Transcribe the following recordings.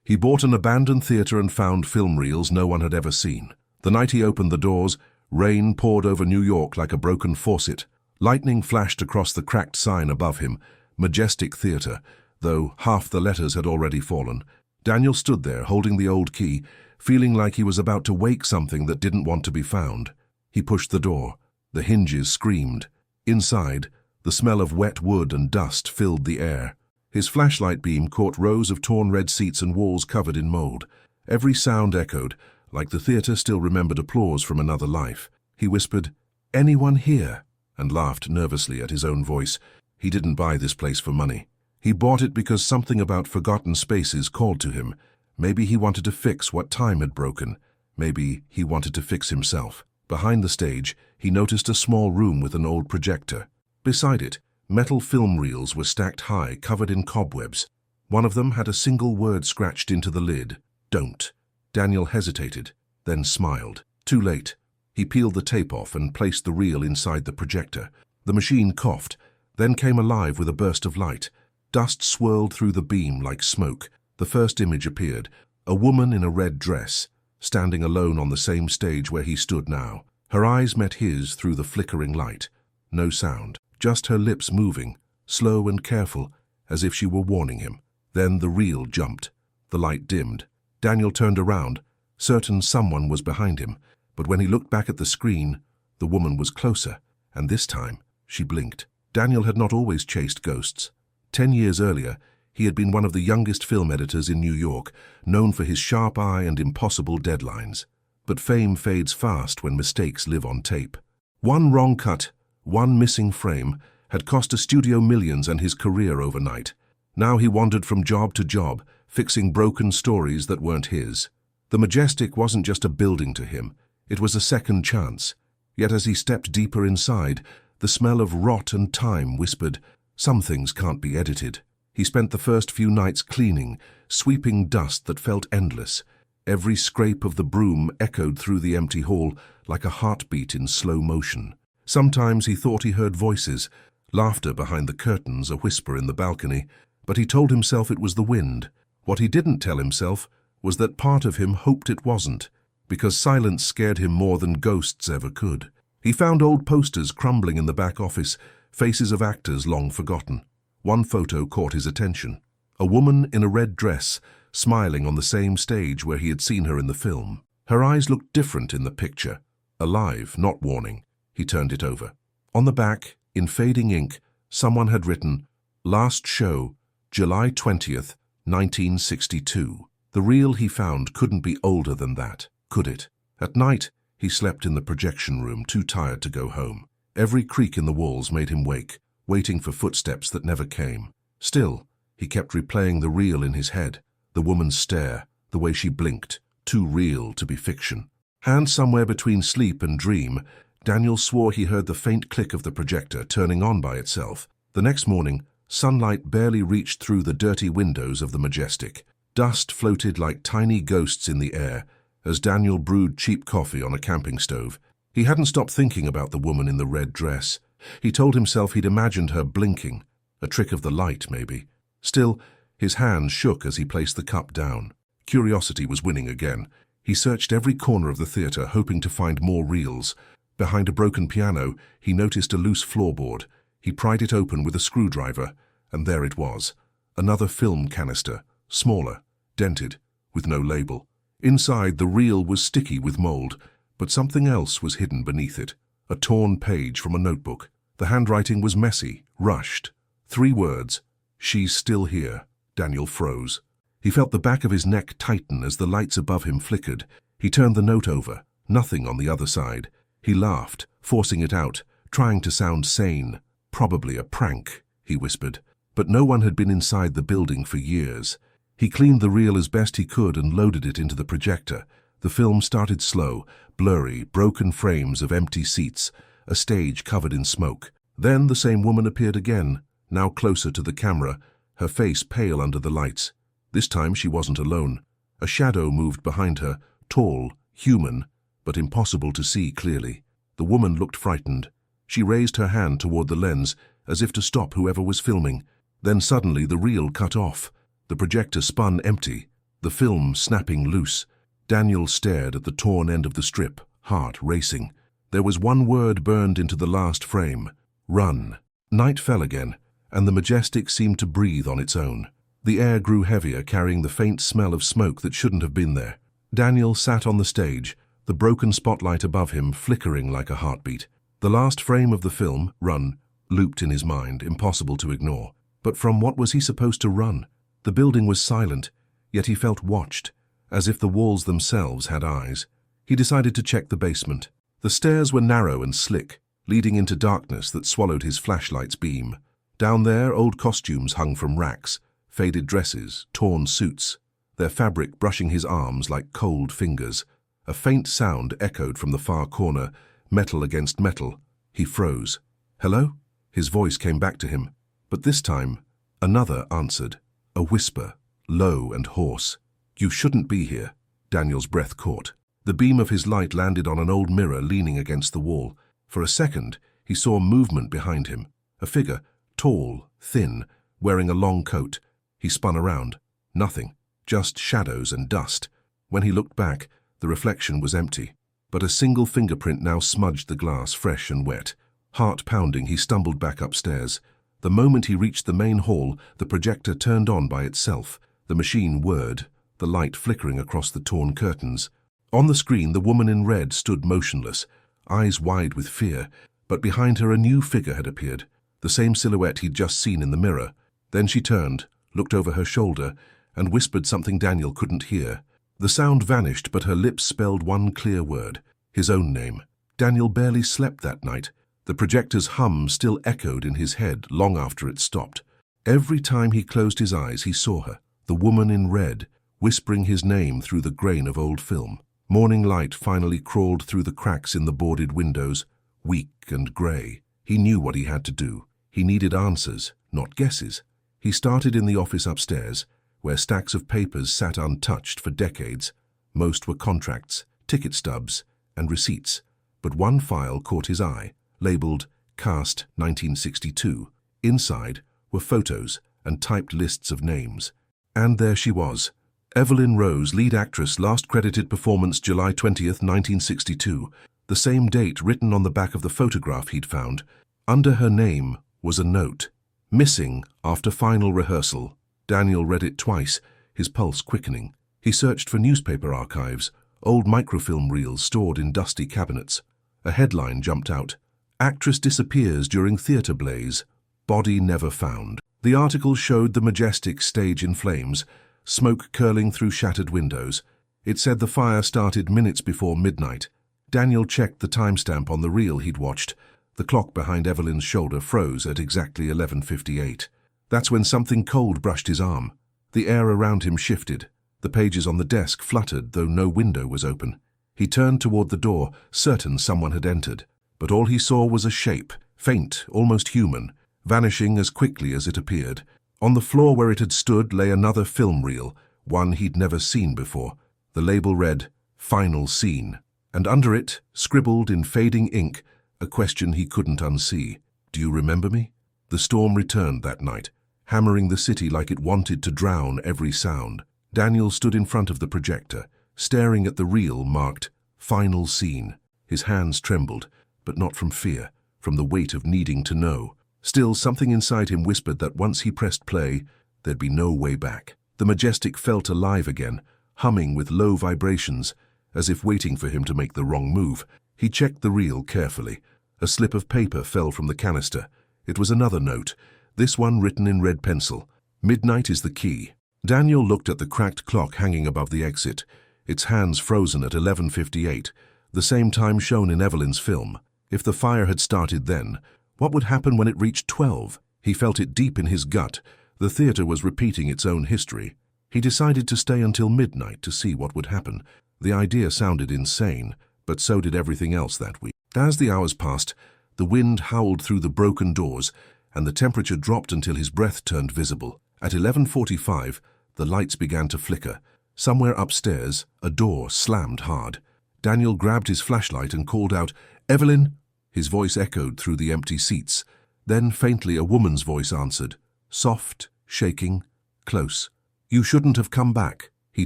He bought an abandoned theater and found film reels no one had ever seen. The night he opened the doors, rain poured over New York like a broken faucet. Lightning flashed across the cracked sign above him, Majestic Theater, though half the letters had already fallen. Daniel stood there, holding the old key, feeling like he was about to wake something that didn't want to be found. He pushed the door. The hinges screamed. Inside, the smell of wet wood and dust filled the air. His flashlight beam caught rows of torn red seats and walls covered in mold. Every sound echoed, like the theater still remembered applause from another life. He whispered, "Anyone here?" and laughed nervously at his own voice. He didn't buy this place for money. He bought it because something about forgotten spaces called to him. Maybe he wanted to fix what time had broken. Maybe he wanted to fix himself. Behind the stage, he noticed a small room with an old projector. Beside it, metal film reels were stacked high, covered in cobwebs. One of them had a single word scratched into the lid, "Don't." Daniel hesitated, then smiled. Too late. He peeled the tape off and placed the reel inside the projector. The machine coughed, then came alive with a burst of light. Dust swirled through the beam like smoke. The first image appeared, a woman in a red dress, standing alone on the same stage where he stood now. Her eyes met his through the flickering light. No sound, just her lips moving, slow and careful, as if she were warning him. Then the reel jumped. The light dimmed. Daniel turned around, certain someone was behind him, but when he looked back at the screen, the woman was closer, and this time she blinked. Daniel had not always chased ghosts. 10 years earlier, he had been one of the youngest film editors in New York, known for his sharp eye and impossible deadlines. But fame fades fast when mistakes live on tape. One wrong cut, one missing frame, had cost a studio millions and his career overnight. Now he wandered from job to job, fixing broken stories that weren't his. The Majestic wasn't just a building to him, it was a second chance. Yet as he stepped deeper inside, the smell of rot and time whispered, "Some things can't be edited." He spent the first few nights cleaning, sweeping dust that felt endless. Every scrape of the broom echoed through the empty hall like a heartbeat in slow motion. Sometimes he thought he heard voices, laughter behind the curtains, a whisper in the balcony, but he told himself it was the wind. What he didn't tell himself was that part of him hoped it wasn't, because silence scared him more than ghosts ever could. He found old posters crumbling in the back office, faces of actors long forgotten. One photo caught his attention. A woman in a red dress, smiling on the same stage where he had seen her in the film. Her eyes looked different in the picture. Alive, not warning. He turned it over. On the back, in fading ink, someone had written, "Last show, July 20th, 1962. The reel he found couldn't be older than that, could it? At night, he slept in the projection room, too tired to go home. Every creak in the walls made him wake, waiting for footsteps that never came. Still, he kept replaying the reel in his head, the woman's stare, the way she blinked, too real to be fiction. Hands somewhere between sleep and dream, Daniel swore he heard the faint click of the projector turning on by itself. The next morning, sunlight barely reached through the dirty windows of the Majestic. Dust floated like tiny ghosts in the air as Daniel brewed cheap coffee on a camping stove. He hadn't stopped thinking about the woman in the red dress. He told himself he'd imagined her blinking, a trick of the light maybe. Still, his hands shook as he placed the cup down. Curiosity was winning again. He searched every corner of the theater, hoping to find more reels. Behind a broken piano, he noticed a loose floorboard. He pried it open with a screwdriver, and there it was. Another film canister, smaller, dented, with no label. Inside, the reel was sticky with mold, but something else was hidden beneath it. A torn page from a notebook. The handwriting was messy, rushed. 3 words, "She's still here." Daniel froze. He felt the back of his neck tighten as the lights above him flickered. He turned the note over, nothing on the other side. He laughed, forcing it out, trying to sound sane. "Probably a prank," he whispered. But no one had been inside the building for years. He cleaned the reel as best he could and loaded it into the projector. The film started slow, blurry, broken frames of empty seats, a stage covered in smoke. Then the same woman appeared again, now closer to the camera, her face pale under the lights. This time she wasn't alone. A shadow moved behind her, tall, human, but impossible to see clearly. The woman looked frightened. She raised her hand toward the lens, as if to stop whoever was filming. Then suddenly the reel cut off. The projector spun empty. the film snapping loose. Daniel stared at the torn end of the strip, heart racing. There was one word burned into the last frame: run. Night fell again, and the Majestic seemed to breathe on its own. The air grew heavier, carrying the faint smell of smoke that shouldn't have been there. Daniel sat on the stage, the broken spotlight above him flickering like a heartbeat. The last frame of the film, Run, looped in his mind, impossible to ignore. But from what was he supposed to run? The building was silent, yet he felt watched, as if the walls themselves had eyes. He decided to check the basement. The stairs were narrow and slick, leading into darkness that swallowed his flashlight's beam. Down there, old costumes hung from racks, faded dresses, torn suits, their fabric brushing his arms like cold fingers. A faint sound echoed from the far corner, metal against metal. He froze. "Hello?" His voice came back to him, but this time, another answered. A whisper, low and hoarse. "You shouldn't be here." Daniel's breath caught. The beam of his light landed on an old mirror leaning against the wall. For a second, he saw movement behind him. A figure, tall, thin, wearing a long coat. He spun around. Nothing, just shadows and dust. When he looked back, the reflection was empty, but a single fingerprint now smudged the glass, fresh and wet. Heart pounding, he stumbled back upstairs. The moment he reached the main hall, the projector turned on by itself. The machine whirred, the light flickering across the torn curtains. On the screen, the woman in red stood motionless, eyes wide with fear, but behind her a new figure had appeared, the same silhouette he'd just seen in the mirror. Then she turned, looked over her shoulder, and whispered something Daniel couldn't hear. The sound vanished, but her lips spelled one clear word: his own name. Daniel barely slept that night. The projector's hum still echoed in his head long after it stopped. Every time he closed his eyes, he saw her, the woman in red, whispering his name through the grain of old film. Morning light finally crawled through the cracks in the boarded windows, weak and grey. He knew what he had to do. He needed answers, not guesses. He started in the office upstairs, where stacks of papers sat untouched for decades. Most were contracts, ticket stubs, and receipts. But one file caught his eye, labeled Cast 1962. Inside were photos and typed lists of names. And there she was, Evelyn Rose, lead actress, last credited performance July 20th, 1962, the same date written on the back of the photograph he'd found. Under her name was a note: missing after final rehearsal. Daniel read it twice, his pulse quickening. He searched for newspaper archives, old microfilm reels stored in dusty cabinets. A headline jumped out: Actress disappears during theatre blaze, body never found. The article showed the Majestic stage in flames, smoke curling through shattered windows. It said the fire started minutes before midnight. Daniel checked the timestamp on the reel he'd watched. The clock behind Evelyn's shoulder froze at exactly 11:58. That's when something cold brushed his arm. The air around him shifted. The pages on the desk fluttered, though no window was open. He turned toward the door, certain someone had entered. But all he saw was a shape, faint, almost human, vanishing as quickly as it appeared. On the floor where it had stood lay another film reel, one he'd never seen before. The label read, Final Scene, and under it, scribbled in fading ink, a question he couldn't unsee. Do you remember me? The storm returned that night, hammering the city like it wanted to drown every sound. Daniel stood in front of the projector, staring at the reel marked Final Scene. His hands trembled, but not from fear, from the weight of needing to know. Still, something inside him whispered that once he pressed play, there'd be no way back. The Majestic felt alive again, humming with low vibrations, as if waiting for him to make the wrong move. He checked the reel carefully. A slip of paper fell from the canister. It was another note, this one written in red pencil. Midnight is the key. Daniel looked at the cracked clock hanging above the exit, its hands frozen at 11:58, the same time shown in Evelyn's film. If the fire had started then, what would happen when it reached 12? He felt it deep in his gut. The theatre was repeating its own history. He decided to stay until midnight to see what would happen. The idea sounded insane, but so did everything else that week. As the hours passed, the wind howled through the broken doors, and the temperature dropped until his breath turned visible. At 11:45, the lights began to flicker. Somewhere upstairs, a door slammed hard. Daniel grabbed his flashlight and called out, "Evelyn!" His voice echoed through the empty seats. Then faintly a woman's voice answered, soft, shaking, close. "You shouldn't have come back." He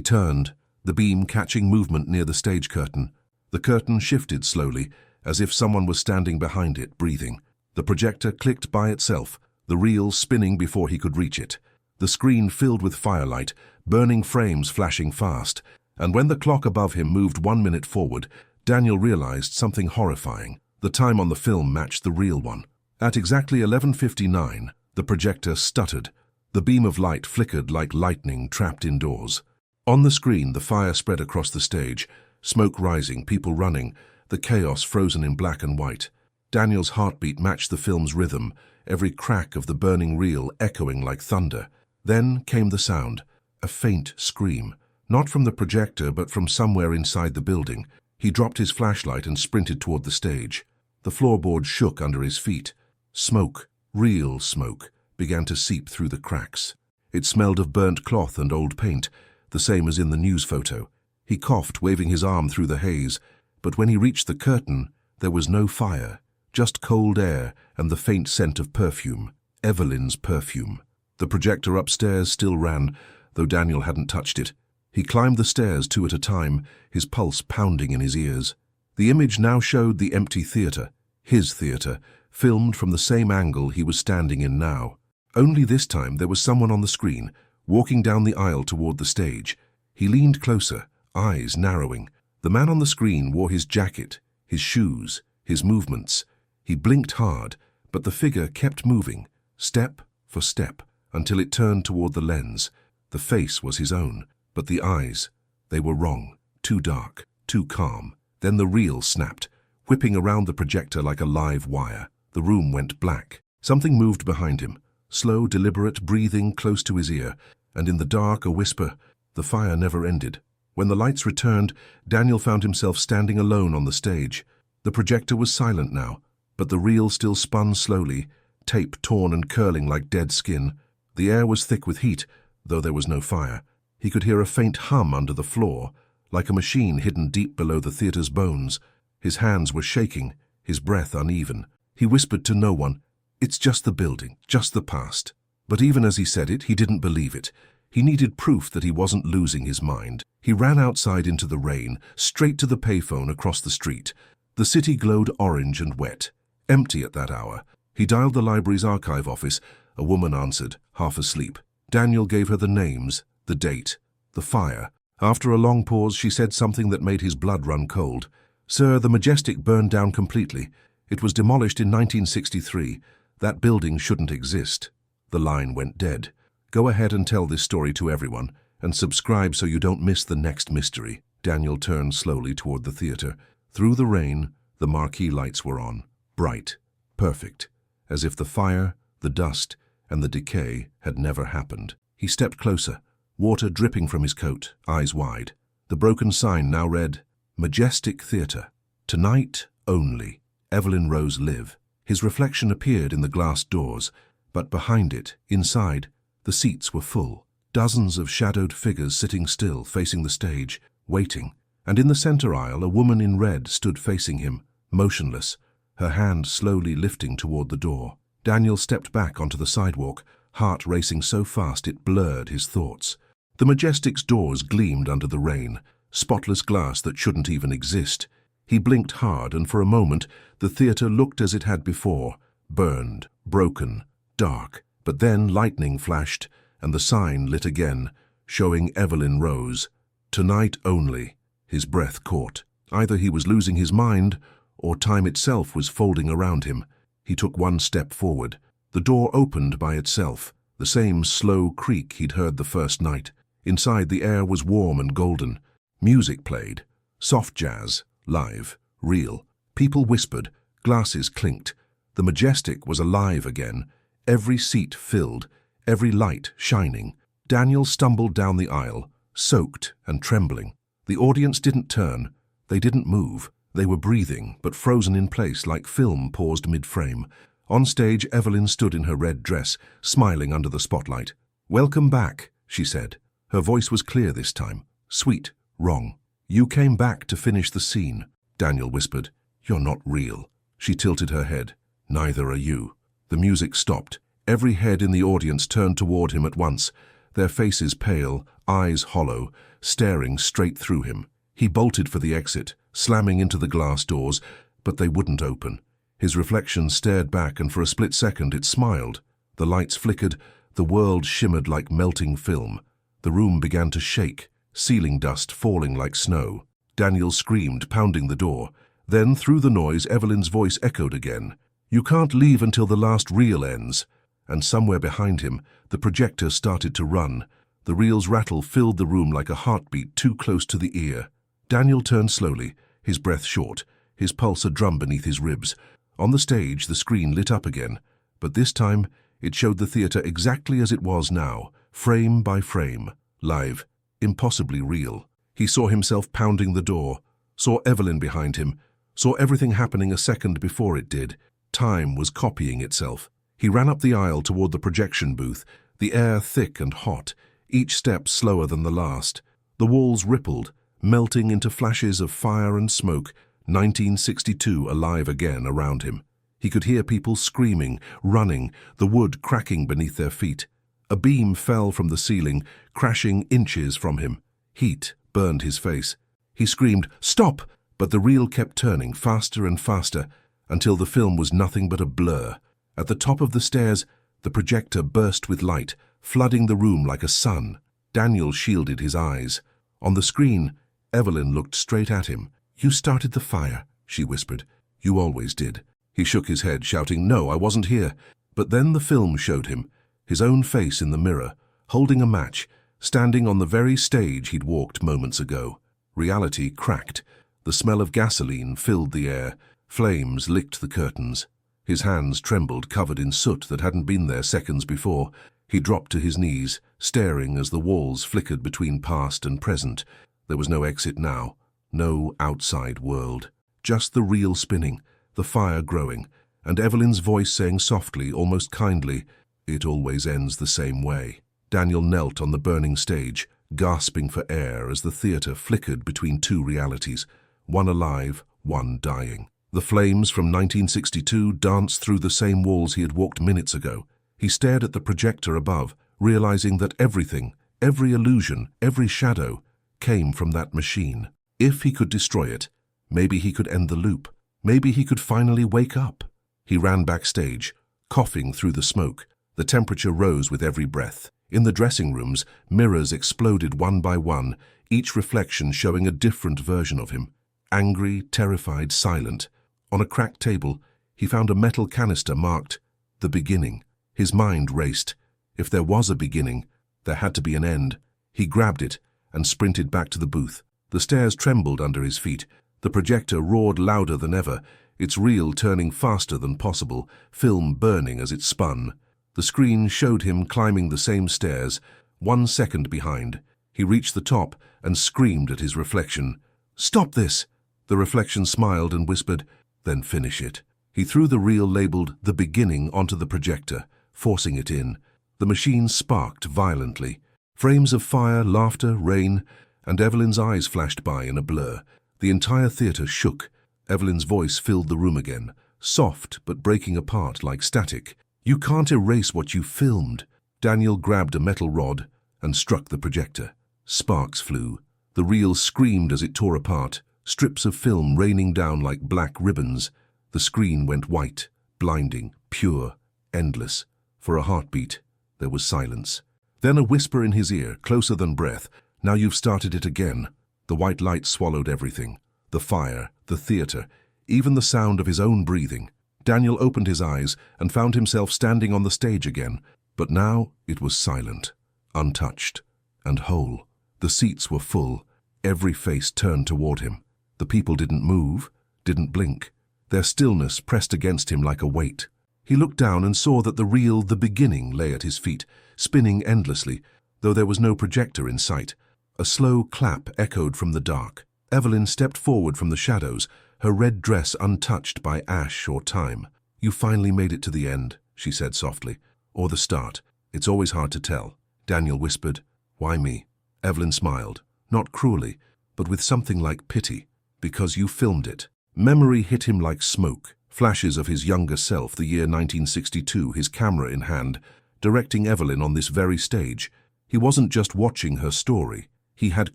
turned, the beam catching movement near the stage curtain. The curtain shifted slowly, as if someone was standing behind it, breathing. The projector clicked by itself, the reel spinning before he could reach it. The screen filled with firelight, burning frames flashing fast, and when the clock above him moved 1 minute forward, Daniel realized something horrifying. The time on the film matched the real one. At exactly 11:59, the projector stuttered. The beam of light flickered like lightning trapped indoors. On the screen, the fire spread across the stage, smoke rising, people running, the chaos frozen in black and white. Daniel's heartbeat matched the film's rhythm, every crack of the burning reel echoing like thunder. Then came the sound, a faint scream, not from the projector but from somewhere inside the building. He dropped his flashlight and sprinted toward the stage. The floorboard shook under his feet. Smoke, real smoke, began to seep through the cracks. It smelled of burnt cloth and old paint, the same as in the news photo. He coughed, waving his arm through the haze, but when he reached the curtain, there was no fire, just cold air and the faint scent of perfume, Evelyn's perfume. The projector upstairs still ran, though Daniel hadn't touched it. He climbed the stairs 2 at a time, his pulse pounding in his ears. The image now showed the empty theatre, his theatre, filmed from the same angle he was standing in now. Only this time there was someone on the screen, walking down the aisle toward the stage. He leaned closer, eyes narrowing. The man on the screen wore his jacket, his shoes, his movements. He blinked hard, but the figure kept moving, step for step, until it turned toward the lens. The face was his own, but the eyes, they were wrong, too dark, too calm. Then the reel snapped, whipping around the projector like a live wire. The room went black. Something moved behind him, slow, deliberate, breathing close to his ear, and in the dark a whisper. The fire never ended. When the lights returned, Daniel found himself standing alone on the stage. The projector was silent now, but the reel still spun slowly, tape torn and curling like dead skin. The air was thick with heat, though there was no fire. He could hear a faint hum under the floor, like a machine hidden deep below the theatre's bones. His hands were shaking, his breath uneven. He whispered to no one, "It's just the building, just the past." But even as he said it, he didn't believe it. He needed proof that he wasn't losing his mind. He ran outside into the rain, straight to the payphone across the street. The city glowed orange and wet, empty at that hour. He dialed the library's archive office. A woman answered, half asleep. Daniel gave her the names, the date, the fire. After a long pause, she said something that made his blood run cold. "Sir, the Majestic burned down completely. It was demolished in 1963. That building shouldn't exist." The line went dead. "Go ahead and tell this story to everyone, and subscribe so you don't miss the next mystery." Daniel turned slowly toward the theater. Through the rain, the marquee lights were on, bright, perfect, as if the fire, the dust, and the decay had never happened. He stepped closer, water dripping from his coat, eyes wide. The broken sign now read, "Majestic Theatre. Tonight only. Evelyn Rose live." His reflection appeared in the glass doors, but behind it, inside, the seats were full. Dozens of shadowed figures sitting still, facing the stage, waiting. And in the center aisle, a woman in red stood facing him, motionless, her hand slowly lifting toward the door. Daniel stepped back onto the sidewalk, heart racing so fast it blurred his thoughts. The Majestic's doors gleamed under the rain, spotless glass that shouldn't even exist. He blinked hard, and for a moment, the theater looked as it had before, burned, broken, dark. But then lightning flashed, and the sign lit again, showing Evelyn Rose. Tonight only. His breath caught. Either he was losing his mind, or time itself was folding around him. He took one step forward. The door opened by itself, the same slow creak he'd heard the first night. Inside, the air was warm and golden. Music played. Soft jazz, live, real. People whispered, glasses clinked. The Majestic was alive again, every seat filled, every light shining. Daniel stumbled down the aisle, soaked and trembling. The audience didn't turn. They didn't move. They were breathing, but frozen in place like film paused mid-frame. On stage, Evelyn stood in her red dress, smiling under the spotlight. "Welcome back," she said. Her voice was clear this time, sweet, wrong. "You came back to finish the scene," Daniel whispered. "You're not real." She tilted her head. "Neither are you." The music stopped. Every head in the audience turned toward him at once. their faces pale, eyes hollow, staring straight through him. He bolted for the exit, slamming into the glass doors, but they wouldn't open. His reflection stared back, and for a split second it smiled. The lights flickered, the world shimmered like melting film. The room began to shake, ceiling dust falling like snow. Daniel screamed, pounding the door. Then, through the noise, Evelyn's voice echoed again. "You can't leave until the last reel ends." And somewhere behind him, the projector started to run. The reel's rattle filled the room like a heartbeat too close to the ear. Daniel turned slowly, his breath short, his pulse a drum beneath his ribs. On the stage, the screen lit up again, but this time it showed the theater exactly as it was now, frame by frame, live, impossibly real. He saw himself pounding the door, saw Evelyn behind him, saw everything happening a second before it did. Time was copying itself. He ran up the aisle toward the projection booth, the air thick and hot, each step slower than the last. The walls rippled, melting into flashes of fire and smoke, 1962 alive again around him. He could hear people screaming, running, the wood cracking beneath their feet. A beam fell from the ceiling, crashing inches from him. Heat burned his face. He screamed, "Stop!" but the reel kept turning faster and faster until the film was nothing but a blur. At the top of the stairs, the projector burst with light, flooding the room like a sun. Daniel shielded his eyes. On the screen, Evelyn looked straight at him. "You started the fire," she whispered. "You always did." He shook his head, shouting, "No, I wasn't here." But then the film showed him, his own face in the mirror, holding a match, standing on the very stage he'd walked moments ago. Reality cracked. The smell of gasoline filled the air. Flames licked the curtains. His hands trembled, covered in soot that hadn't been there seconds before. He dropped to his knees, staring as the walls flickered between past and present. There was no exit now, no outside world. Just the reel spinning, the fire growing, and Evelyn's voice saying softly, almost kindly, "It always ends the same way." Daniel knelt on the burning stage, gasping for air as the theater flickered between two realities, one alive, one dying. The flames from 1962 danced through the same walls he had walked minutes ago. He stared at the projector above, realizing that everything, every illusion, every shadow, came from that machine. If he could destroy it, maybe he could end the loop. Maybe he could finally wake up. He ran backstage, coughing through the smoke. The temperature rose with every breath. In the dressing rooms, mirrors exploded one by one, each reflection showing a different version of him. Angry, terrified, silent. On a cracked table, he found a metal canister marked, "The Beginning." His mind raced. If there was a beginning, there had to be an end. He grabbed it and sprinted back to the booth. The stairs trembled under his feet. The projector roared louder than ever, its reel turning faster than possible, film burning as it spun. The screen showed him climbing the same stairs, 1 second behind. He reached the top and screamed at his reflection. "Stop this!" The reflection smiled and whispered, "Then finish it." He threw the reel labeled "The Beginning" onto the projector, forcing it in. The machine sparked violently. Frames of fire, laughter, rain, and Evelyn's eyes flashed by in a blur. The entire theater shook. Evelyn's voice filled the room again, soft but breaking apart like static. "You can't erase what you filmed." Daniel grabbed a metal rod and struck the projector. Sparks flew. The reel screamed as it tore apart, strips of film raining down like black ribbons. The screen went white, blinding, pure, endless. For a heartbeat, there was silence. Then a whisper in his ear, closer than breath, "Now you've started it again." The white light swallowed everything. The fire, the theater, even the sound of his own breathing. Daniel opened his eyes and found himself standing on the stage again, but now it was silent, untouched, and whole. The seats were full, every face turned toward him. The people didn't move, didn't blink. Their stillness pressed against him like a weight. He looked down and saw that the reel "The Beginning" lay at his feet, spinning endlessly, though there was no projector in sight. A slow clap echoed from the dark. Evelyn stepped forward from the shadows, her red dress untouched by ash or time. "You finally made it to the end," she said softly. "Or the start. It's always hard to tell." Daniel whispered, "Why me?" Evelyn smiled, not cruelly, but with something like pity. "Because you filmed it." Memory hit him like smoke. Flashes of his younger self, the year 1962, his camera in hand, directing Evelyn on this very stage. He wasn't just watching her story. He had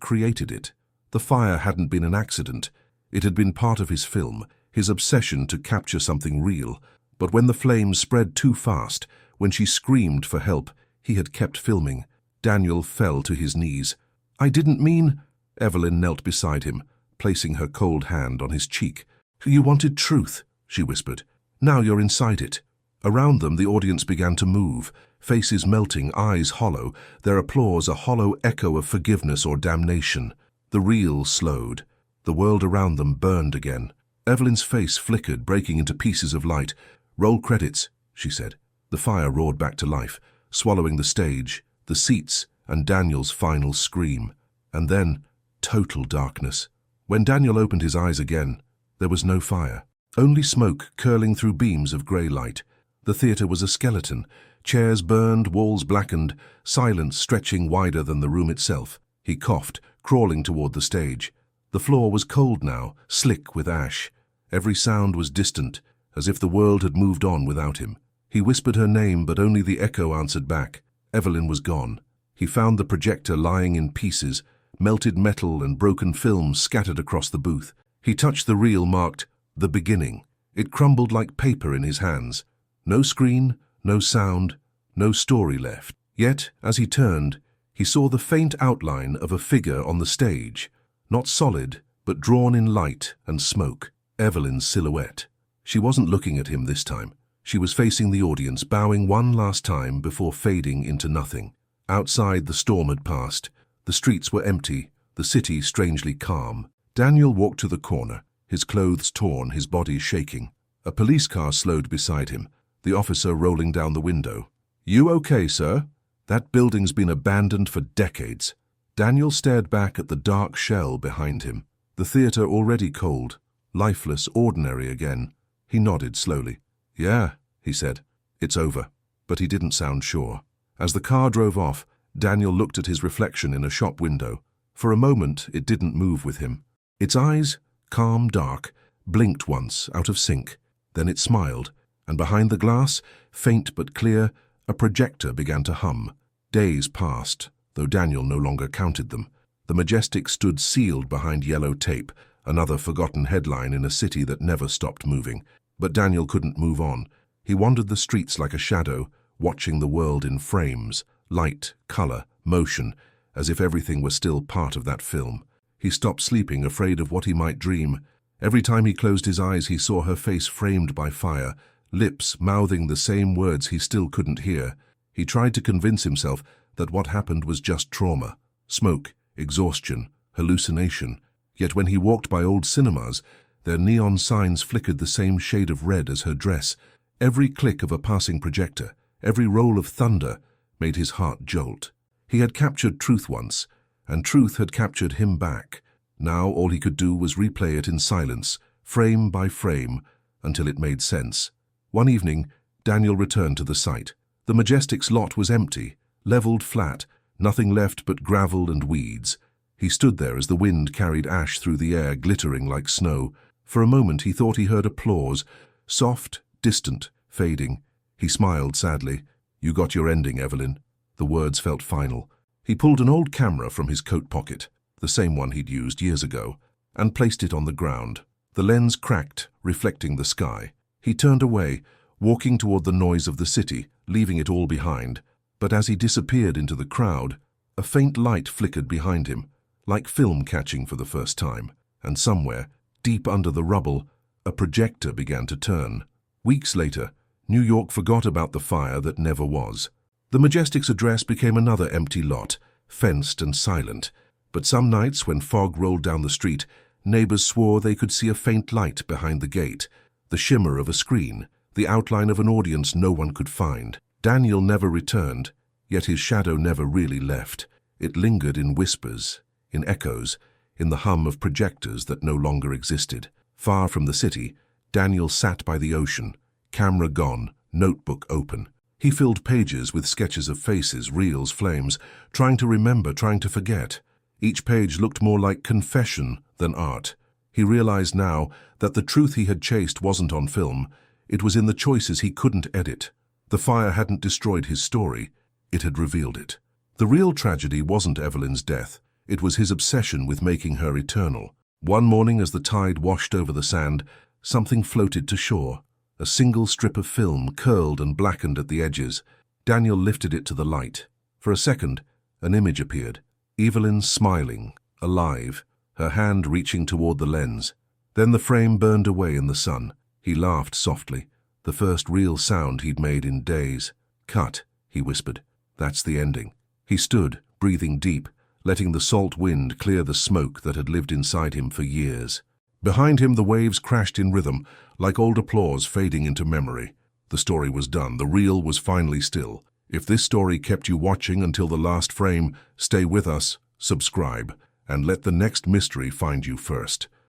created it. The fire hadn't been an accident. It had been part of his film, his obsession to capture something real. But when the flames spread too fast, when she screamed for help, he had kept filming. Daniel fell to his knees. "I didn't mean—" Evelyn knelt beside him, placing her cold hand on his cheek. "You wanted truth," she whispered. "Now you're inside it." Around them, the audience began to move, faces melting, eyes hollow, their applause a hollow echo of forgiveness or damnation. The reel slowed. The world around them burned again. Evelyn's face flickered, breaking into pieces of light. "Roll credits," she said. The fire roared back to life, swallowing the stage, the seats, and Daniel's final scream. And then, total darkness. When Daniel opened his eyes again, there was no fire. Only smoke curling through beams of grey light. The theatre was a skeleton. Chairs burned, walls blackened, silence stretching wider than the room itself. He coughed, crawling toward the stage. The floor was cold now, slick with ash. Every sound was distant, as if the world had moved on without him. He whispered her name, but only the echo answered back. Evelyn was gone. He found the projector lying in pieces, melted metal and broken films scattered across the booth. He touched the reel marked, "The Beginning." It crumbled like paper in his hands. No screen, no sound, no story left. Yet, as he turned, he saw the faint outline of a figure on the stage, not solid, but drawn in light and smoke. Evelyn's silhouette. She wasn't looking at him this time. She was facing the audience, bowing one last time before fading into nothing. Outside, the storm had passed. The streets were empty, the city strangely calm. Daniel walked to the corner, his clothes torn, his body shaking. A police car slowed beside him, the officer rolling down the window. "You okay, sir? That building's been abandoned for decades." Daniel stared back at the dark shell behind him. The theatre already cold, lifeless, ordinary again. He nodded slowly. "Yeah," he said. "It's over." But he didn't sound sure. As the car drove off, Daniel looked at his reflection in a shop window. For a moment, it didn't move with him. Its eyes, calm, dark, blinked once, out of sync. Then it smiled, and behind the glass, faint but clear, a projector began to hum. Days passed, though Daniel no longer counted them. The Majestic stood sealed behind yellow tape, another forgotten headline in a city that never stopped moving. But Daniel couldn't move on. He wandered the streets like a shadow, watching the world in frames, light, color, motion, as if everything were still part of that film. He stopped sleeping, afraid of what he might dream. Every time he closed his eyes, he saw her face framed by fire, lips mouthing the same words he still couldn't hear. He tried to convince himself that what happened was just trauma, smoke, exhaustion, hallucination. Yet when he walked by old cinemas, their neon signs flickered the same shade of red as her dress. Every click of a passing projector, every roll of thunder, made his heart jolt. He had captured truth once, and truth had captured him back. Now all he could do was replay it in silence, frame by frame, until it made sense. One evening, Daniel returned to the site. The Majestic's lot was empty, leveled flat, nothing left but gravel and weeds. He stood there as the wind carried ash through the air, glittering like snow. For a moment he thought he heard applause, soft, distant, fading. He smiled sadly. "You got your ending, Evelyn." The words felt final. He pulled an old camera from his coat pocket, the same one he'd used years ago, and placed it on the ground. The lens cracked, reflecting the sky. He turned away, walking toward the noise of the city, leaving it all behind. But as he disappeared into the crowd, a faint light flickered behind him, like film catching for the first time. And somewhere, deep under the rubble, a projector began to turn. Weeks later, New York forgot about the fire that never was. The Majestic's address became another empty lot, fenced and silent. But some nights, when fog rolled down the street, neighbors swore they could see a faint light behind the gate, the shimmer of a screen, the outline of an audience no one could find. Daniel never returned, yet his shadow never really left. It lingered in whispers, in echoes, in the hum of projectors that no longer existed. Far from the city, Daniel sat by the ocean, camera gone, notebook open. He filled pages with sketches of faces, reels, flames, trying to remember, trying to forget. Each page looked more like confession than art. He realized now that the truth he had chased wasn't on film. It was in the choices he couldn't edit. The fire hadn't destroyed his story. It had revealed it. The real tragedy wasn't Evelyn's death. It was his obsession with making her eternal. One morning, as the tide washed over the sand, something floated to shore. A single strip of film, curled and blackened at the edges. Daniel lifted it to the light. For a second, an image appeared. Evelyn smiling, alive, her hand reaching toward the lens. Then the frame burned away in the sun. He laughed softly, the first real sound he'd made in days. "Cut," he whispered. "That's the ending." He stood, breathing deep, letting the salt wind clear the smoke that had lived inside him for years. Behind him, the waves crashed in rhythm, like old applause fading into memory. The story was done. The reel was finally still. If this story kept you watching until the last frame, stay with us, subscribe, and let the next mystery find you first.